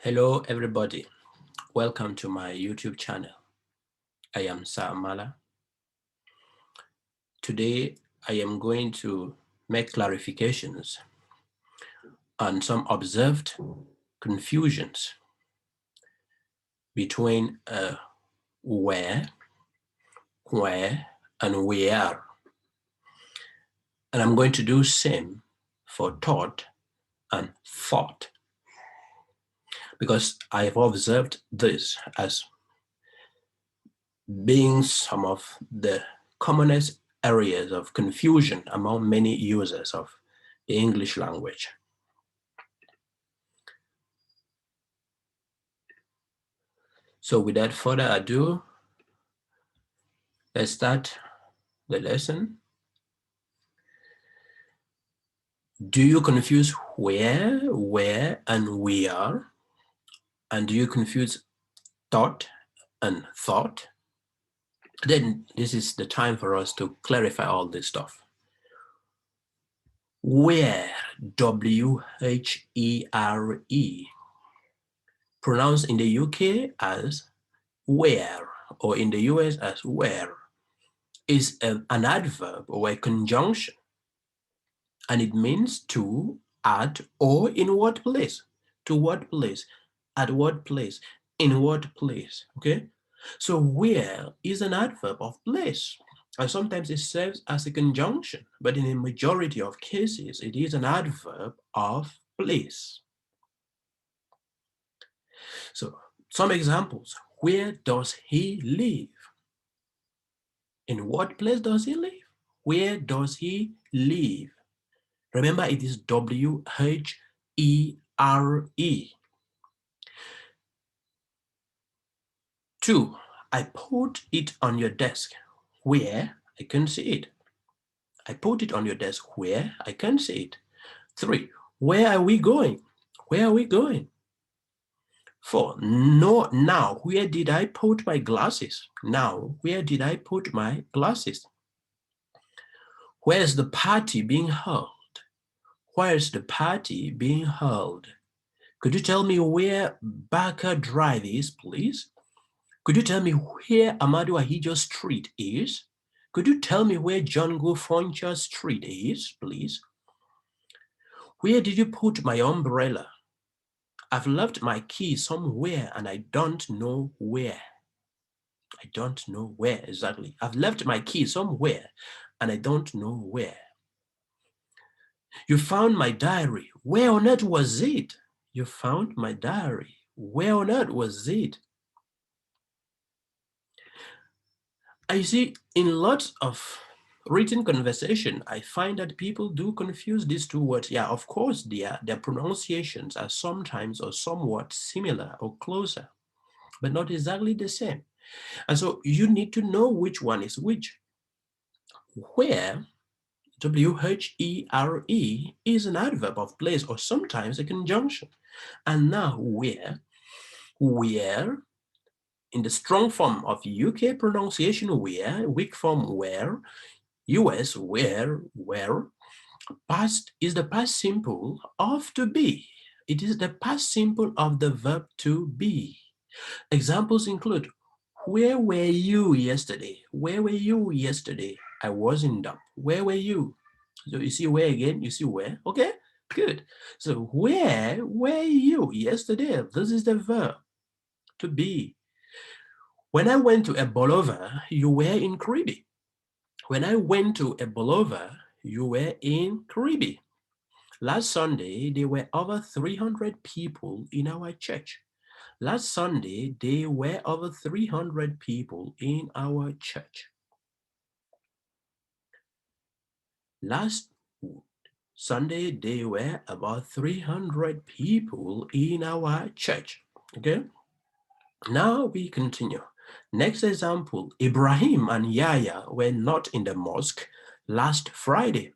Hello, everybody. Welcome to my YouTube channel. I am Sir Mala. Today, I am going to make clarifications on some observed confusions between where, and where. And I'm going to do same for taught and thought, because I've observed this as being some of the commonest areas of confusion among many users of the English language. So without further ado, let's start the lesson. Do you confuse where, and we are? And do you confuse thought and thought? Then this is the time for us to clarify all this stuff. Where, W-H-E-R-E, pronounced in the UK as where, or in the US as where, is an adverb or a conjunction, and it means to, at, or in what place, to what place, at what place, in what place, okay? So where is an adverb of place, and sometimes it serves as a conjunction, but in a majority of cases, it is an adverb of place. So some examples: where does he live? In what place does he live? Where does he live? Remember, it is W-H-E-R-E. 2, I put it on your desk. Where? I can't see it. I put it on your desk. Where? I can't see it. 3, where are we going? Where are we going? 4, no, now, where did I put my glasses? Now, where did I put my glasses? Where's the party being held? Where's the party being held? Could you tell me where Barker Drive is, please? Could you tell me where Amadou Ahijo Street is? Could you tell me where John Gofroncha Street is, please? Where did you put my umbrella? I've left my key somewhere and I don't know where. I don't know where exactly. I've left my key somewhere and I don't know where. You found my diary. Where on earth was it? You found my diary. Where on earth was it? I see in lots of written conversation, I find that people do confuse these two words. Yeah, of course, their pronunciations are sometimes or somewhat similar or closer, but not exactly the same. And so you need to know which one is which. Where, W-H-E-R-E, is an adverb of place or sometimes a conjunction. And now where, in the strong form of UK pronunciation where, weak form where, US where, past is the past simple of to be. It is the past simple of the verb to be. Examples include, where were you yesterday? Where were you yesterday? I was in dump. Where were you? So you see where again? You see where? Okay, good. So where were you yesterday? This is the verb to be. When I went to a Bolova, you were in Karibi. When I went to a Bolova, you were in Karibi. Last Sunday, there were over 300 people in our church. Last Sunday, there were over 300 people in our church. Last Sunday, there were about 300 people in our church. Okay? Now we continue. Next example, Ibrahim and Yahya were not in the mosque last Friday.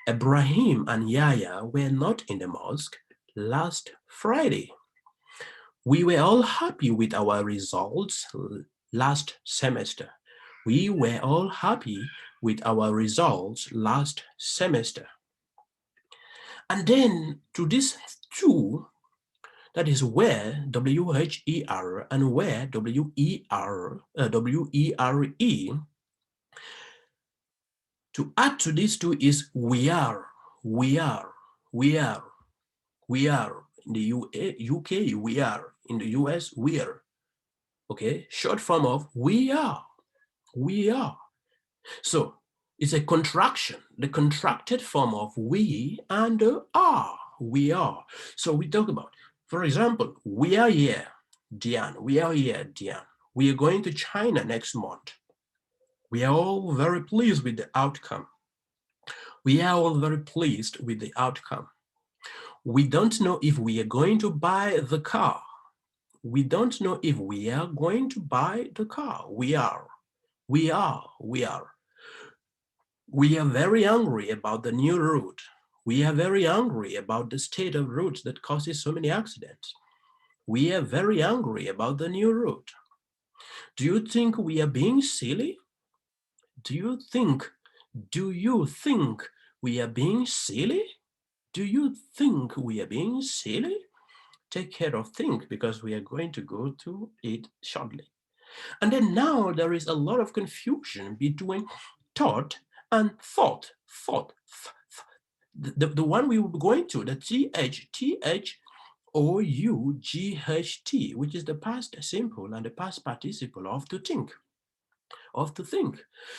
Ibrahim and Yahya were not in the mosque last Friday. We were all happy with our results last semester. We were all happy with our results last semester. And then to these two, That is where, W-H-E-R, and where, W-E-R-E. To add to these two is we are, we are, we are, we are. In the UK, we are. In the US, we are. Okay, short form of we are, we are. So it's a contraction, the contracted form of we and are, we are. So we talk about, for example, we are here, Diane, we are here, Diane. We are going to China next month. We are all very pleased with the outcome. We are all very pleased with the outcome. We don't know if we are going to buy the car. We don't know if we are going to buy the car. We are, we are, we are. We are very angry about the new road. We are very angry about the state of roads that causes so many accidents. We are very angry about the new road. Do you think we are being silly? Do you think we are being silly? Do you think we are being silly? Take care of think, because we are going to go to it shortly. And then now there is a lot of confusion between thought and thought. The one we will be going to, the THOUGHT, which is the past simple and the past participle of to think.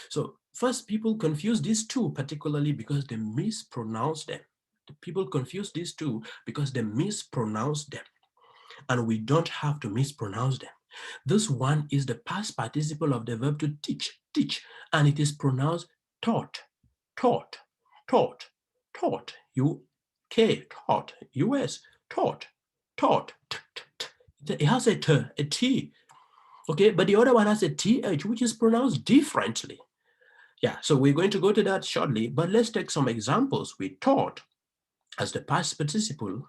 So first, people confuse these two, particularly because they mispronounce them. People confuse these two because they mispronounce them. And we don't have to mispronounce them. This one is the past participle of the verb to teach, and it is pronounced taught, UK, taught, US, taught. It has a T, okay, but the other one has a TH, which is pronounced differently. Yeah, so we're going to go to that shortly, but let's take some examples with taught as the past participle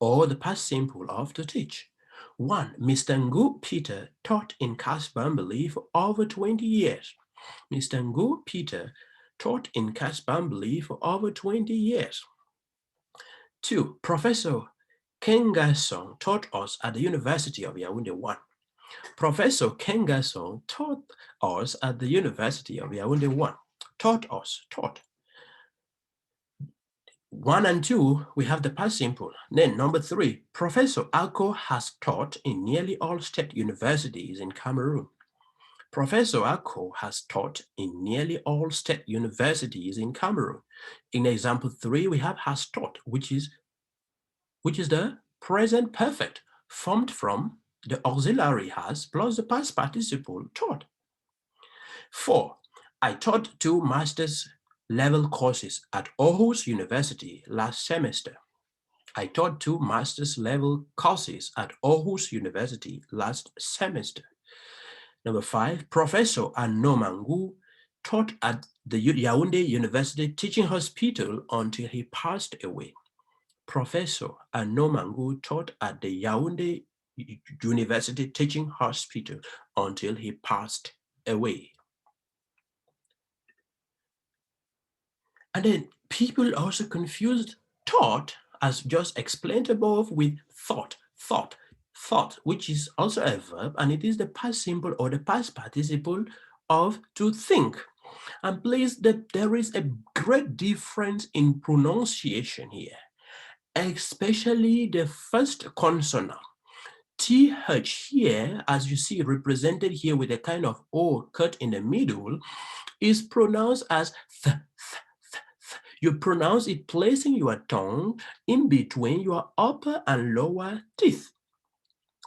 or the past simple of to teach. 1. Mr. Ngu Peter taught in Casbambly for over 20 years. Mr. Ngu Peter taught in Casbambly for over 20 years. 2. Professor Kengasong taught us at the University of Yaoundé 1. Professor Kengasong taught us at the University of Yaoundé 1. Taught us, taught. 1 and 2, we have the past simple. Then number 3, Professor Ako has taught in nearly all state universities in Cameroon. Professor Ako has taught in nearly all state universities in Cameroon. In example 3, we have has taught, which is the present perfect, formed from the auxiliary has plus the past participle taught. 4, I taught 2 master's level courses at Aarhus University last semester. I taught 2 master's level courses at Aarhus University last semester. Number 5, Professor Anomangu taught at the Yaoundé University Teaching Hospital until he passed away. Professor Anomangu taught at the Yaoundé University Teaching Hospital until he passed away. And then people also confused taught, as just explained above, with thought, which is also a verb, and it is the past simple or the past participle of to think. And please, that there is a great difference in pronunciation here, especially the first consonant. TH here, as you see represented here with a kind of O cut in the middle, is pronounced as th. You pronounce it placing your tongue in between your upper and lower teeth.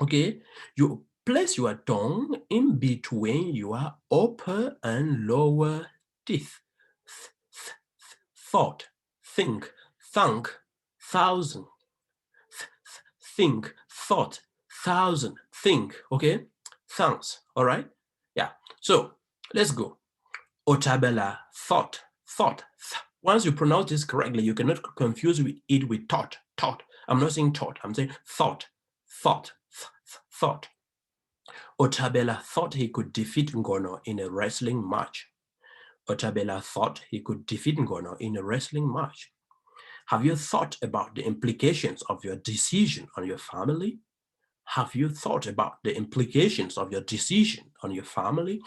Okay, you place your tongue in between your upper and lower teeth. Thought, think, thunk, thousand. Think, thought, thousand, think. Okay, thanks. All right. Yeah. So let's go. Otabella, thought. Once you pronounce this correctly, you cannot confuse it with thought. I'm not saying thought, I'm saying thought. Otabella thought he could defeat Ngono in a wrestling match. Otabella thought he could defeat Ngono in a wrestling match. Have you thought about the implications of your decision on your family? Have you thought about the implications of your decision on your family?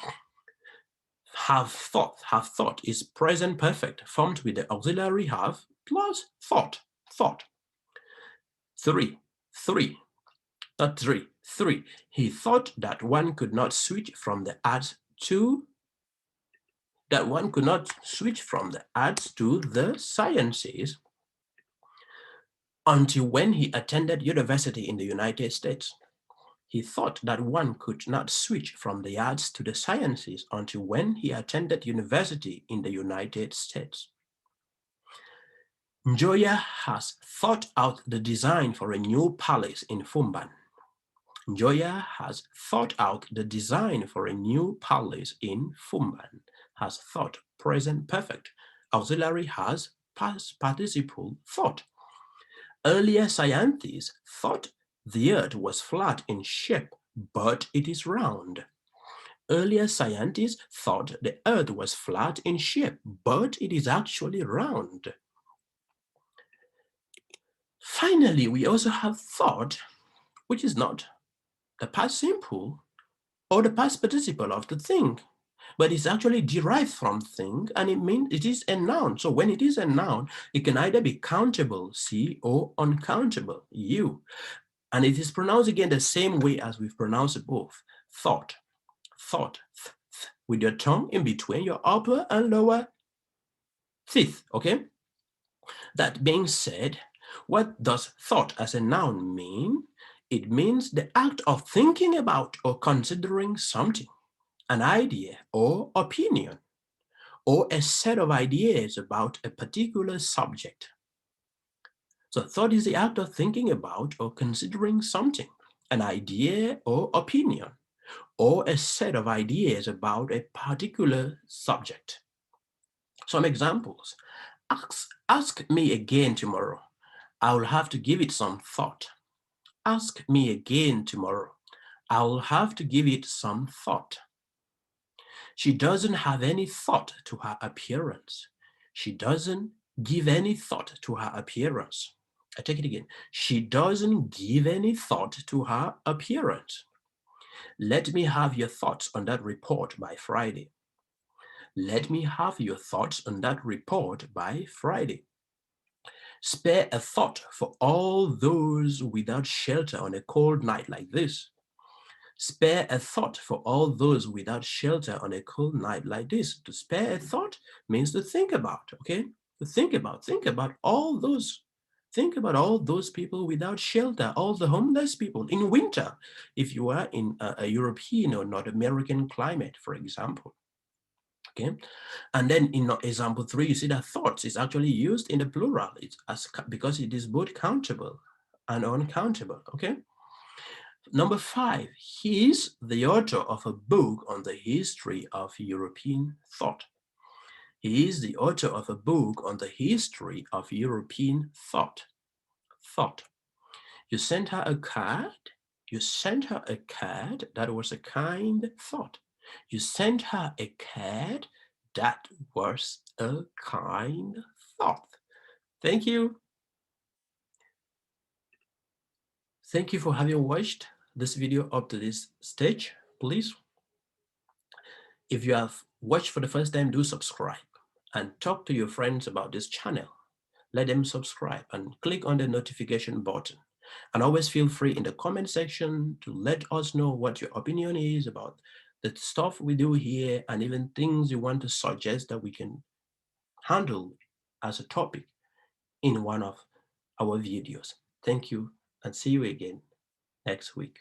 Have thought is present perfect formed with the auxiliary have plus thought. Three. He thought that one could not switch from the arts to the sciences until when he attended university in the United States. He thought that one could not switch from the arts to the sciences until when he attended university in the United States. Njoya has thought out the design for a new palace in Fumban. Njoya has thought out the design for a new palace in Fumban. Has thought, present perfect. Auxiliary has past participle thought. Earlier scientists thought the earth was flat in shape, but it is round. Earlier scientists thought the earth was flat in shape, but it is actually round. Finally, we also have thought, which is not the past simple or the past participle of the thing, but it's actually derived from thing, and it means it is a noun. So when it is a noun, it can either be countable, C, or uncountable, U. And it is pronounced again the same way as we've pronounced it both. Thought, with your tongue in between your upper and lower teeth, okay? That being said, what does thought as a noun mean? It means the act of thinking about or considering something, an idea or opinion, or a set of ideas about a particular subject. So thought is the act of thinking about or considering something, an idea or opinion, or a set of ideas about a particular subject. Some examples. Ask me again tomorrow. I'll have to give it some thought. Ask me again tomorrow. I'll have to give it some thought. She doesn't have any thought to her appearance. She doesn't give any thought to her appearance. I take it again. She doesn't give any thought to her appearance. Let me have your thoughts on that report by Friday. Let me have your thoughts on that report by Friday. Spare a thought for all those without shelter on a cold night like this. Spare a thought for all those without shelter on a cold night like this. To spare a thought means to think about, okay? To think about all those. Think about all those people without shelter, all the homeless people in winter, if you are in a European or North American climate, for example. Okay, and then in example 3, you see that thoughts is actually used in the plural. It's because it is both countable and uncountable. Okay. Number 5, he is the author of a book on the history of European thought. He is the author of a book on the history of European thought. You sent her a card. You sent her a card. That was a kind thought. You sent her a card. That was a kind thought. Thank you. Thank you for having watched this video up to this stage. Please, if you have watched for the first time, do subscribe and talk to your friends about this channel. Let them subscribe and click on the notification button. And always feel free in the comment section to let us know what your opinion is about the stuff we do here, and even things you want to suggest that we can handle as a topic in one of our videos. Thank you, and see you again next week.